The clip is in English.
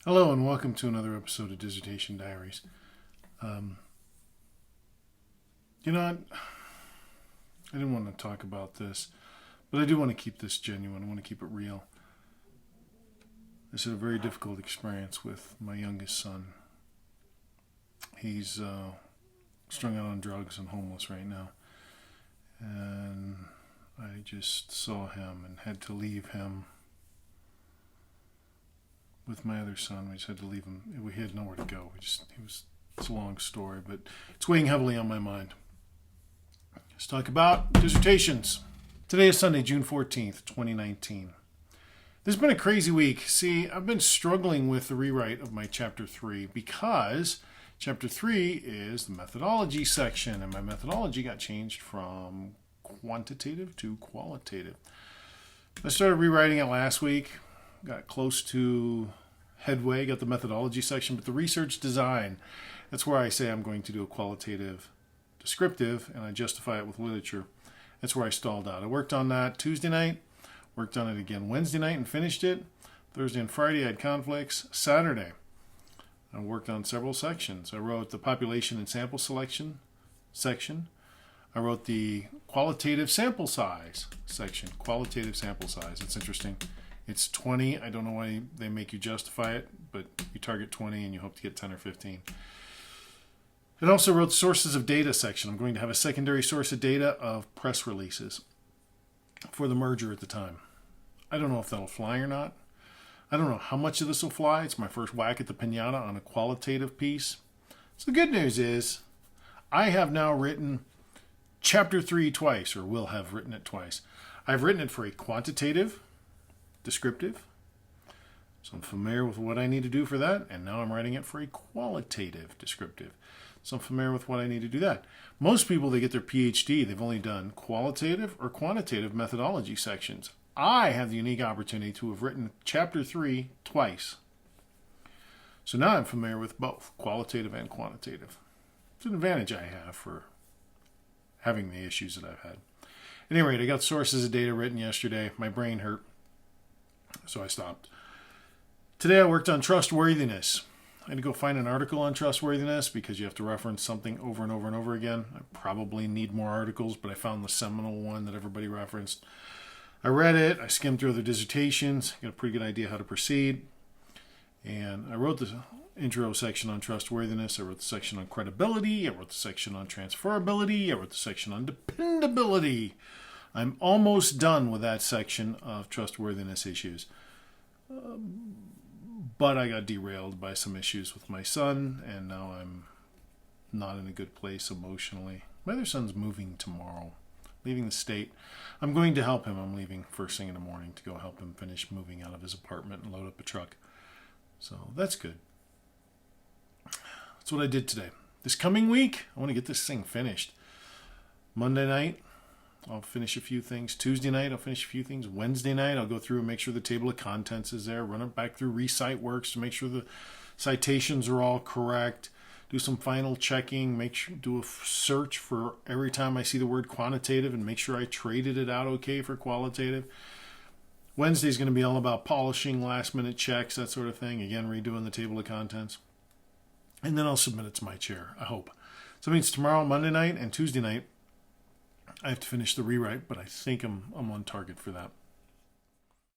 Hello and welcome to another episode of Dissertation Diaries. Um, I didn't want to talk about this, but I do want to keep this genuine. I want to keep it real. This is a very difficult experience with my youngest son. He's strung out on drugs and homeless right now. And I just saw him and had to leave him with my other son. We just had to leave him. We had nowhere to go. It's a long story, but it's weighing heavily on my mind. Let's talk about dissertations. Today is Sunday, June 14th, 2019. This has been a crazy week. See, I've been struggling with the rewrite of my Chapter 3 because Chapter 3 is the methodology section, and my methodology got changed from quantitative to qualitative. I started rewriting it last week. Got close to headway, got the methodology section, but the research design, that's where I say I'm going to do a qualitative descriptive, and I justify it with literature. That's where I stalled out. I worked on that Tuesday night, worked on it again Wednesday night and finished it. Thursday and Friday I had conflicts. Saturday I worked on several sections. I wrote the population and sample selection section. I wrote the qualitative sample size section. Qualitative sample size. It's interesting. It's 20. I don't know why they make you justify it, but you target 20 and you hope to get 10 or 15. It also wrote the sources of data section. I'm going to have a secondary source of data of press releases for the merger at the time. I don't know if that'll fly or not. I don't know how much of this will fly. It's my first whack at the piñata on a qualitative piece. So the good news is I have now written Chapter 3 twice, or will have written it twice. I've written it for a quantitative descriptive, so I'm familiar with what I need to do for that, and now I'm writing it for a qualitative descriptive, so I'm familiar with what I need to do that. Most people, they get their PhD, they've only done qualitative or quantitative methodology sections. I have the unique opportunity to have written Chapter 3 twice, so now I'm familiar with both qualitative and quantitative. It's an advantage I have for having the issues that I've had. At any rate, I got sources of data written yesterday. My brain hurt, so I stopped. Today I worked on trustworthiness. I had to go find an article on trustworthiness because you have to reference something over and over and over again. I probably need more articles, but I found the seminal one that everybody referenced. I read it. I skimmed through the dissertations. Got a pretty good idea how to proceed. And I wrote the intro section on trustworthiness. I wrote the section on credibility. I wrote the section on transferability. I wrote the section on dependability. I'm almost done with that section of trustworthiness issues. But I got derailed by some issues with my son, and now I'm not in a good place emotionally. My other son's moving tomorrow, leaving the state. I'm going to help him. I'm leaving first thing in the morning to go help him finish moving out of his apartment and load up a truck. So that's good. That's what I did today. This coming week, I want to get this thing finished. Monday night, I'll finish a few things. Tuesday night, I'll finish a few things. Wednesday night, I'll go through and make sure the table of contents is there. Run it back through ReCiteWorks to make sure the citations are all correct. Do some final checking. Do a search for every time I see the word quantitative and make sure I traded it out okay for qualitative. Wednesday's going to be all about polishing, last-minute checks, that sort of thing. Again, redoing the table of contents. And then I'll submit it to my chair, I hope. So it means tomorrow, Monday night, and Tuesday night, I have to finish the rewrite, but I think I'm on target for that.